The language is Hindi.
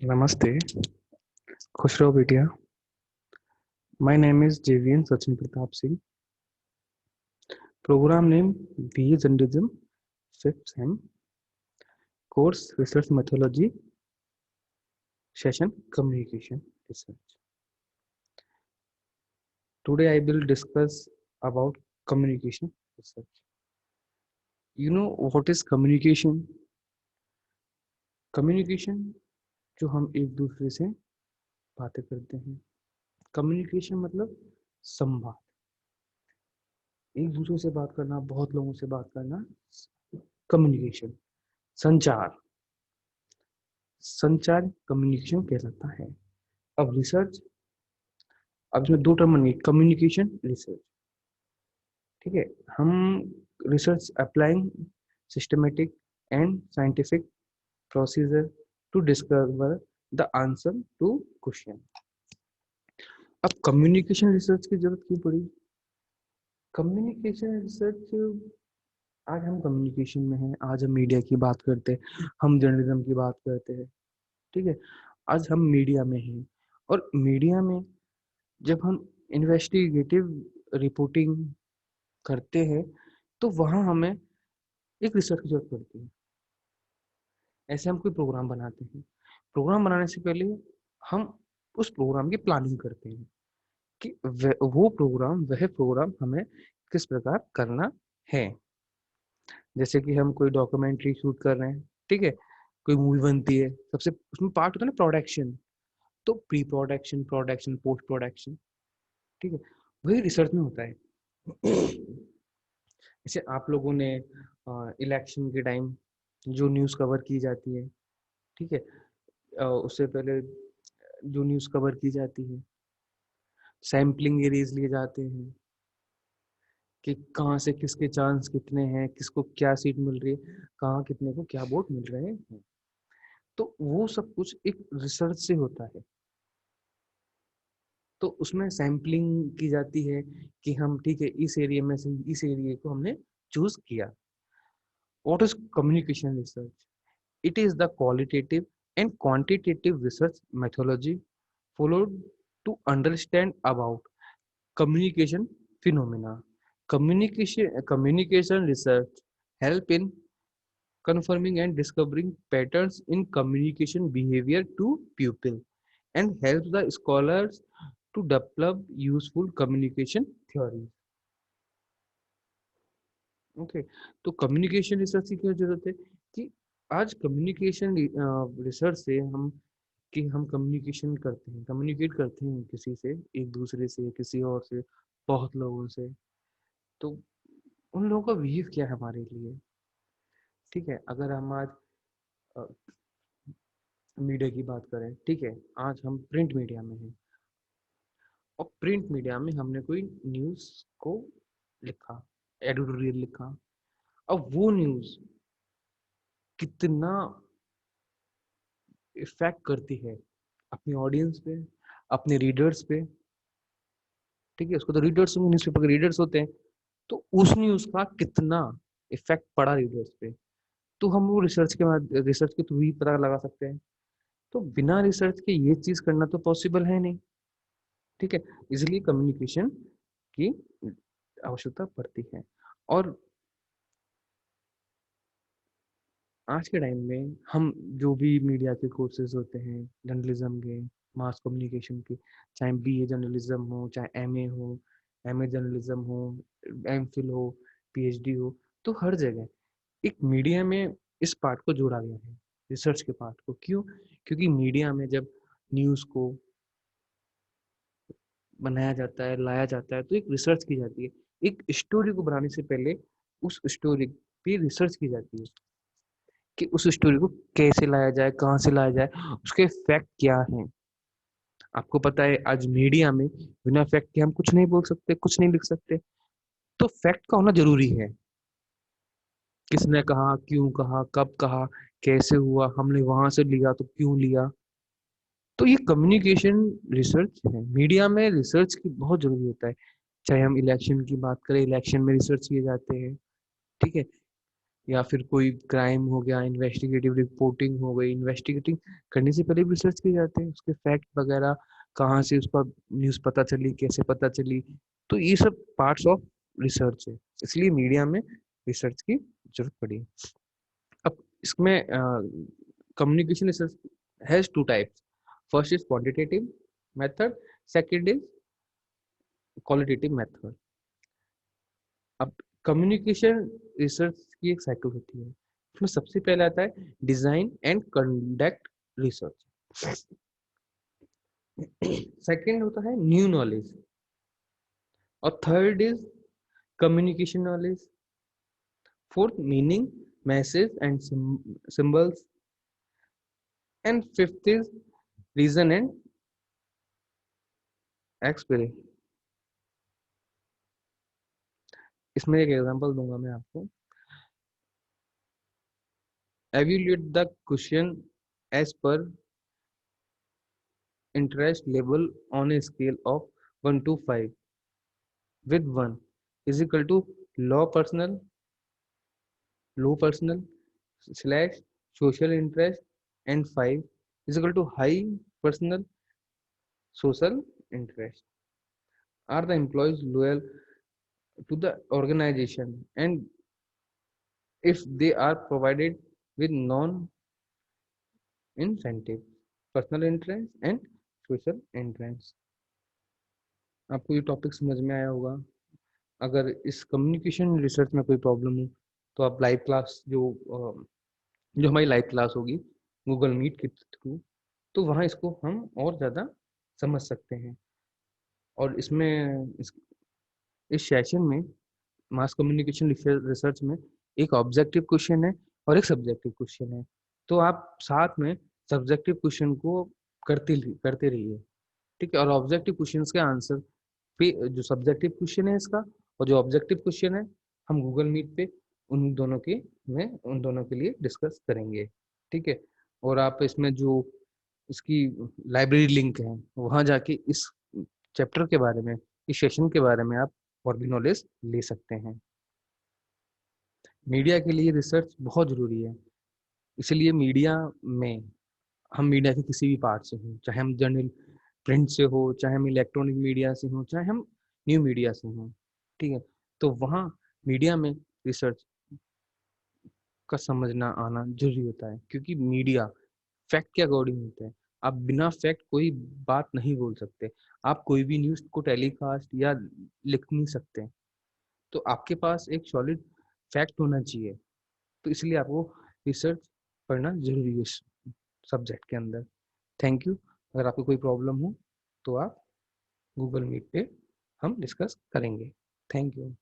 नमस्ते, खुश रहो बेटिया। My name is JVN Sachin Pratap Singh. Program name BA Journalism, 5th Sem. Course Research Methodology, Session Communication Research. Today I will discuss about communication research. You know what is communication? Communication जो हम एक दूसरे से बातें करते हैं। कम्युनिकेशन मतलब संवाद, एक दूसरे से बात करना, बहुत लोगों से बात करना। कम्युनिकेशन संचार, संचार कम्युनिकेशन कहलाता है। अब रिसर्च, अब इसमें दो टर्म बनेंगे, कम्युनिकेशन रिसर्च। ठीक है, हम research applying systematic and scientific procedure to discover the answer to question. अब कम्युनिकेशन रिसर्च की जरूरत क्यों पड़ी? कम्युनिकेशन रिसर्च, आज हम कम्युनिकेशन में हैं, आज हम मीडिया की बात करते हैं, हम जर्नलिज्म की बात करते हैं। ठीक है, आज हम मीडिया में हैं और मीडिया में जब हम इन्वेस्टिगेटिव रिपोर्टिंग करते हैं तो वहाँ हमें एक रिसर्च की जरूरत पड़ती है। ऐसे हम कोई प्रोग्राम बनाते हैं, प्रोग्राम बनाने से पहले हम उस प्रोग्राम की प्लानिंग करते हैं कि वो प्रोग्राम, वह प्रोग्राम हमें किस प्रकार करना है। जैसे कि हम कोई डॉक्यूमेंट्री शूट कर रहे हैं, ठीक है, कोई मूवी बनती है, सबसे उसमें पार्ट होता है ना प्रोडक्शन। तो pre production, production, post production, ठीक है, वही रिसर्च में होता है। जैसे आप लोगों ने इलेक्शन के टाइम जो न्यूज़ कवर की जाती है, ठीक है, उससे पहले जो न्यूज़ कवर की जाती है, सैम्पलिंग एरियाज लिए जाते हैं कि कहाँ से किसके चांस कितने हैं, किसको क्या सीट मिल रही है, कहाँ कितने को क्या वोट मिल रहे हैं। तो वो सब कुछ एक रिसर्च से होता है। तो उसमें सैम्पलिंग की जाती है कि हम, ठीक है, इस एरिया में से इस एरिया को हमने चूज किया। What is communication research? It is the qualitative and quantitative research methodology followed to understand about communication phenomena. Communication research help in confirming and discovering patterns in communication behavior to pupil and helps the scholars to develop useful communication theories. Okay, तो कम्युनिकेशन रिसर्च की क्यों जरूरत है? कि आज कम्युनिकेशन रिसर्च से हम, कि हम कम्युनिकेशन करते हैं, कम्युनिकेट करते हैं किसी से, एक दूसरे से, किसी और से, बहुत लोगों से। तो उन लोगों का बिहेव क्या है हमारे लिए? ठीक है, अगर हम आज मीडिया की बात करें, ठीक है, आज हम प्रिंट मीडिया में हैं और प्रिंट मीडिया में हमने कोई न्यूज़ को लिखा, एडिटोरियल लिखा। अब वो न्यूज़ कितना इफेक्ट करती है अपनी ऑडियंस पे, अपने रीडर्स पे, ठीक है, उसको तो रीडर्स, न्यूज़पेपर के रीडर्स होते हैं, तो उस न्यूज़ का कितना इफेक्ट पड़ा रीडर्स पे, तो हम वो रिसर्च के थ्रू ही पता लगा सकते हैं। तो बिना रिसर्च के ये चीज करना तो पॉसिबल है नहीं। ठीक है, इसलिए कम्युनिकेशन की आवश्यकता पड़ती है। और आज के टाइम में हम जो भी मीडिया के कोर्सेज होते हैं, जर्नलिज्म के, मास कम्युनिकेशन के, चाहे बीए जर्नलिज्म हो, चाहे एमए हो, एमए जर्नलिज्म हो, एमफिल हो, पीएचडी हो, तो हर जगह एक मीडिया में इस पार्ट को जोड़ा गया है, रिसर्च के पार्ट को। क्यों? क्योंकि मीडिया में जब न्यूज़ को बनाया जाता है, लाया जाता है, तो एक रिसर्च की जाती है। एक स्टोरी को बनाने से पहले उस स्टोरी पे रिसर्च की जाती है कि उस स्टोरी को कैसे लाया जाए, कहाँ से लाया जाए, उसके फैक्ट क्या हैं। आपको पता है आज मीडिया में बिना फैक्ट के हम कुछ नहीं बोल सकते, कुछ नहीं लिख सकते। तो फैक्ट का होना जरूरी है। किसने कहा, क्यों कहा, कब कहा, कैसे हुआ, हमने वहां से लिया तो क्यों लिया। तो ये कम्युनिकेशन रिसर्च है। मीडिया में रिसर्च की बहुत जरूरी होता है। चाहे हम इलेक्शन की बात करें, इलेक्शन में रिसर्च किए जाते हैं, ठीक है, या फिर कोई क्राइम हो गया, इन्वेस्टिगेटिव रिपोर्टिंग हो गई। इन्वेस्टिगेटिंग करने से पहले भी रिसर्च किए जाते हैं, उसके फैक्ट वगैरह, कहाँ से उसका न्यूज़ पता चली, कैसे पता चली। तो ये सब पार्ट्स ऑफ रिसर्च है, इसलिए मीडिया में रिसर्च की जरूरत पड़ी। अब इसमें communication research has two types. First is quantitative method, second is qualitative method. अब कम्युनिकेशन रिसर्च की एक साइकिल होती है, उसमें सबसे पहले आता है design and conduct research. Second होता है न्यू नॉलेज, और third is communication knowledge. Fourth meaning, message and symbols. And fifth is reason and experience. इसमें एक एग्जांपल दूंगा मैं आपको। Evaluate the question as per interest level on a scale of 1 to 5, with 1 is equal to low personal slash social interest, and 5 is equal to high personal social interest. Are the employees loyal to the organization, and if they are provided with non incentive, personal interest and social interest? आपको ये टॉपिक समझ में आया होगा। अगर इस कम्युनिकेशन रिसर्च में कोई प्रॉब्लम हो तो आप लाइव क्लास जो हमारी लाइव क्लास होगी गूगल मीट के थ्रू, तो वहाँ इसको हम और ज़्यादा समझ सकते हैं। और इस सेशन में मास कम्युनिकेशन रिसर्च में एक ऑब्जेक्टिव क्वेश्चन है और एक सब्जेक्टिव क्वेश्चन है। तो आप साथ में सब्जेक्टिव क्वेश्चन को करते रहिए, ठीक है। और ऑब्जेक्टिव क्वेश्चन के आंसर पे, जो सब्जेक्टिव क्वेश्चन है इसका और जो ऑब्जेक्टिव क्वेश्चन है, हम गूगल मीट पे उन दोनों के लिए डिस्कस करेंगे, ठीक है। और आप इसमें जो इसकी लाइब्रेरी लिंक है, वहाँ जाके इस चैप्टर के बारे में, इस सेशन के बारे में आप और भी नॉलेज ले सकते हैं। मीडिया के लिए रिसर्च बहुत ज़रूरी है, इसलिए मीडिया में, हम मीडिया के किसी भी पार्ट से हों, चाहे हम जर्नल प्रिंट से हो, चाहे हम इलेक्ट्रॉनिक मीडिया से हों, चाहे हम न्यू मीडिया से हों, ठीक है। तो वहाँ मीडिया में रिसर्च का समझना आना जरूरी होता है, क्योंकि मीडिया फैक्ट के अकॉर्डिंग होता है। आप बिना फैक्ट कोई बात नहीं बोल सकते। आप कोई भी न्यूज़ को टेलीकास्ट या लिख नहीं सकते। तो आपके पास एक सॉलिड फैक्ट होना चाहिए। तो इसलिए आपको रिसर्च पढ़ना जरूरी है इस सब्जेक्ट के अंदर। Thank you. अगर आपको कोई प्रॉब्लम हो तो आप गूगल मीट पे हम डिस्कस करेंगे। Thank you.